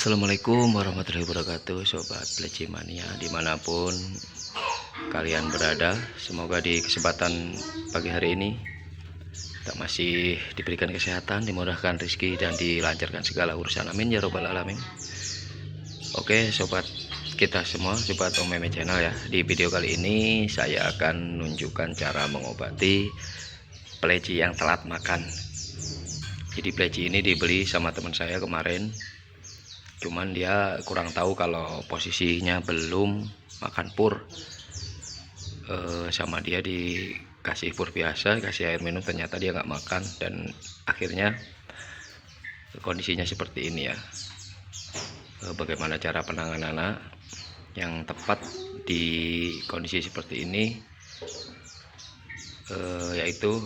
Assalamualaikum warahmatullahi wabarakatuh, Sobat Pleci Mania dimanapun kalian berada. Semoga di kesempatan pagi hari ini kita masih diberikan kesehatan, dimudahkan rezeki, dan dilancarkan segala urusan. Amin ya robbal alamin. Oke sobat kita semua, sobat Om Meme Channel ya. Di video kali ini saya akan menunjukkan cara mengobati pleci yang telat makan. Jadi pleci ini dibeli sama teman saya kemarin, cuman dia kurang tahu kalau posisinya belum makan pur. Sama dia dikasih pur biasa, kasih air minum, ternyata dia nggak makan, dan akhirnya kondisinya seperti ini ya. Bagaimana cara penanganan yang tepat di kondisi seperti ini? Yaitu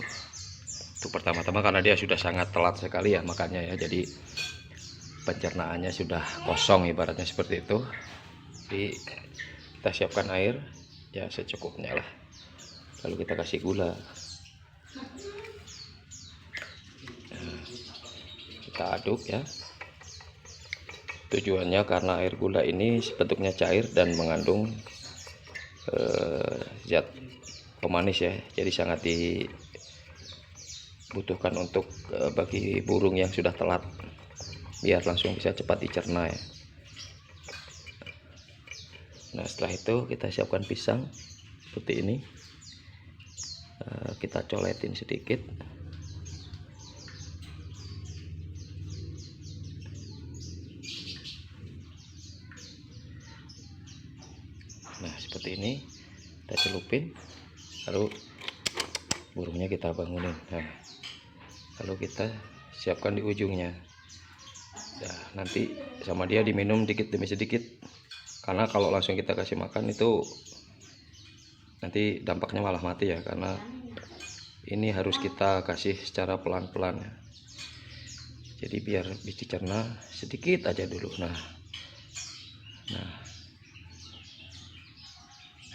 untuk pertama-tama, karena dia sudah sangat telat sekali ya makannya ya, jadi pencernaannya sudah kosong ibaratnya seperti itu. Jadi kita siapkan air ya secukupnya lah, lalu kita kasih gula. Kita aduk ya. Tujuannya karena air gula ini bentuknya cair dan mengandung zat pemanis ya, jadi sangat dibutuhkan untuk bagi burung yang sudah telat, biar langsung bisa cepat dicerna ya. Nah setelah itu kita siapkan pisang seperti ini, kita coletin sedikit. Nah seperti ini kita celupin, lalu burungnya kita bangunin. Nah, lalu kita siapkan di ujungnya. Nah, nanti sama dia diminum dikit demi sedikit, karena kalau langsung kita kasih makan itu nanti dampaknya malah mati ya, karena ini harus kita kasih secara pelan-pelan ya. Jadi biar bisa dicerna sedikit aja dulu. Nah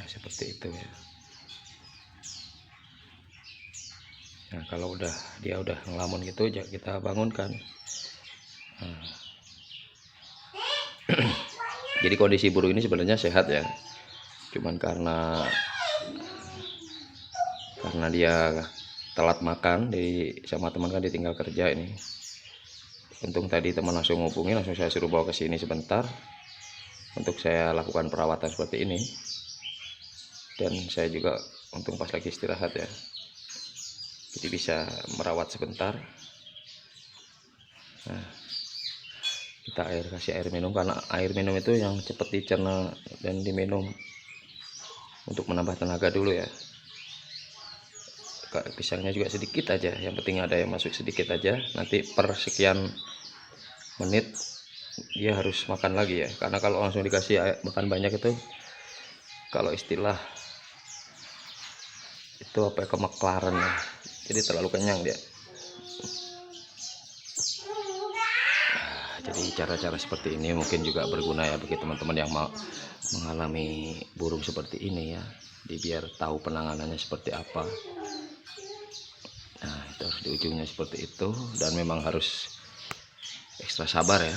seperti itu ya. Nah kalau dia udah ngelamun gitu ya, kita bangunkan. Nah. Jadi kondisi burung ini sebenarnya sehat ya, cuman karena dia telat makan sama teman, kan ditinggal kerja ini. Untung tadi teman langsung ngubungin, langsung saya suruh bawa ke sini sebentar untuk saya lakukan perawatan seperti ini, dan saya juga untung pas lagi istirahat ya, jadi bisa merawat sebentar. Nah, kita kasih air minum, karena air minum itu yang cepat dicerna dan diminum untuk menambah tenaga dulu ya. Pisangnya juga sedikit aja, yang penting ada yang masuk sedikit aja. Nanti per sekian menit dia harus makan lagi ya, karena kalau langsung dikasih makan banyak itu, kalau istilah itu apa ya, kemeklaran ya, jadi terlalu kenyang dia. Jadi cara-cara seperti ini mungkin juga berguna ya bagi teman-teman yang mau mengalami burung seperti ini ya, biar tahu penanganannya seperti apa. Nah itu harus di ujungnya seperti itu, dan memang harus ekstra sabar ya.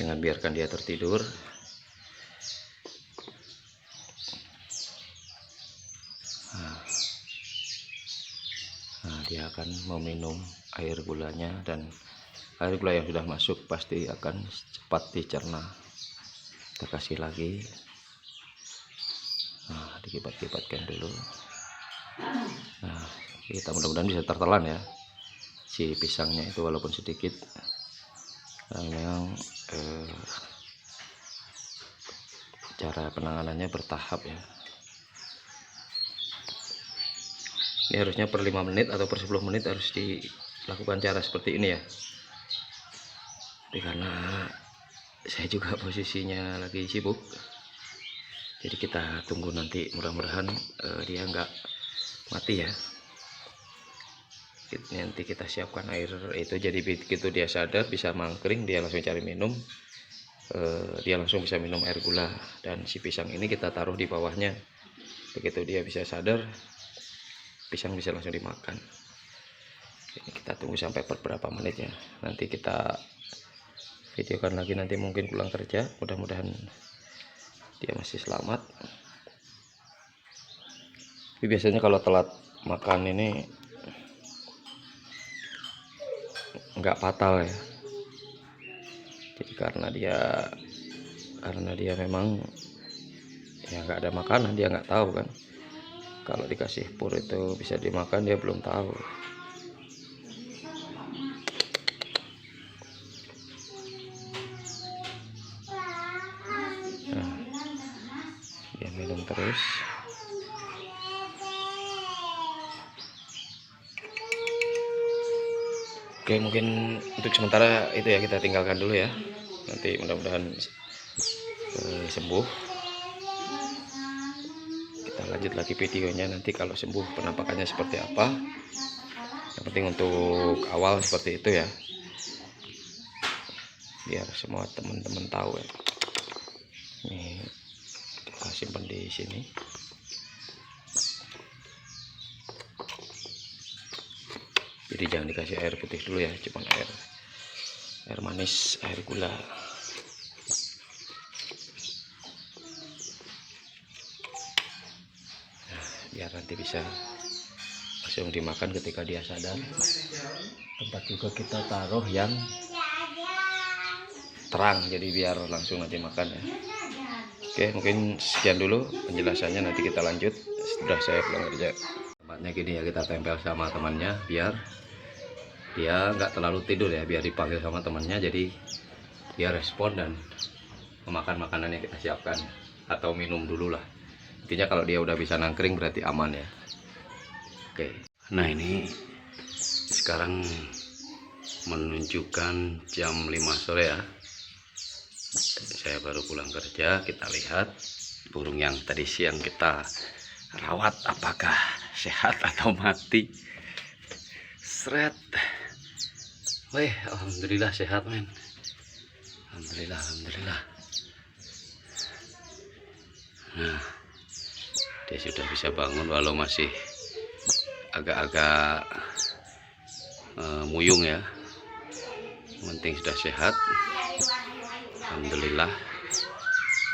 Jangan biarkan dia tertidur. Nah, dia akan meminum air gulanya, dan air gula yang sudah masuk pasti akan cepat dicerna. Kita kasih lagi. Nah, dikibat-kibatkan dulu. Nah, kita mudah-mudahan bisa tertelan ya si pisangnya itu, walaupun sedikit. Nah, memang cara penanganannya bertahap ya. Ini harusnya per 5 menit atau per 10 menit harus dilakukan cara seperti ini ya. Tapi karena saya juga posisinya lagi sibuk, jadi kita tunggu nanti, mudah-mudahan dia nggak mati ya. Nanti kita siapkan air itu, jadi begitu dia sadar bisa mangkring, dia langsung cari minum. Dia langsung bisa minum air gula, dan si pisang ini kita taruh di bawahnya. Begitu dia bisa sadar, pisang bisa langsung dimakan. Ini kita tunggu sampai beberapa menit ya, nanti kita videokan lagi nanti mungkin pulang kerja, mudah-mudahan dia masih selamat. Tapi biasanya kalau telat makan ini nggak fatal ya, jadi karena dia memang ya nggak ada makanan, dia nggak tahu kan kalau dikasih pur itu bisa dimakan, dia belum tahu. Nah, dia minum terus. Oke, mungkin untuk sementara itu ya, kita tinggalkan dulu ya, nanti mudah-mudahan sembuh. Kita lanjut lagi videonya nanti kalau sembuh penampakannya seperti apa. Yang penting untuk awal seperti itu ya, biar semua teman-teman tahu ya. Ini kita simpan di sini. Jadi jangan dikasih air putih dulu ya, cuma air manis, air gula. Nah, biar nanti bisa langsung dimakan ketika dia sadar. Tempat juga kita taruh yang terang, jadi biar langsung nanti makan ya. Oke, mungkin sekian dulu penjelasannya, nanti kita lanjut setelah saya pulang kerja. Tempatnya gini ya, kita tempel sama temannya biar dia nggak terlalu tidur ya, biar dipanggil sama temannya, jadi dia respon dan memakan makanan yang kita siapkan atau minum dulu lah. Intinya kalau dia udah bisa nangkring berarti aman ya. Oke, nah ini sekarang menunjukkan jam 5 sore ya. Saya baru pulang kerja. Kita lihat burung yang tadi siang kita rawat apakah sehat atau mati. Seret. Wih, alhamdulillah sehat men. Alhamdulillah. Nah, dia sudah bisa bangun walau masih agak-agak muyung ya. Yang penting sudah sehat. Alhamdulillah.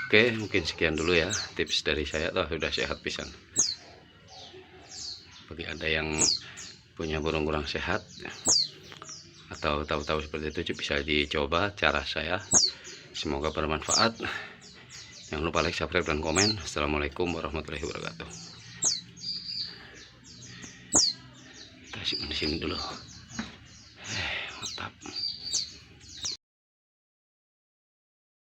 Oke, mungkin sekian dulu ya tips dari saya. Sudah sehat pisan. Bagi Anda yang punya burung kurang sehat atau tahu-tahu seperti itu, bisa dicoba cara saya. Semoga bermanfaat. Jangan lupa like, subscribe, dan komen. Assalamualaikum warahmatullahi wabarakatuh. Kita simpan di sini dulu.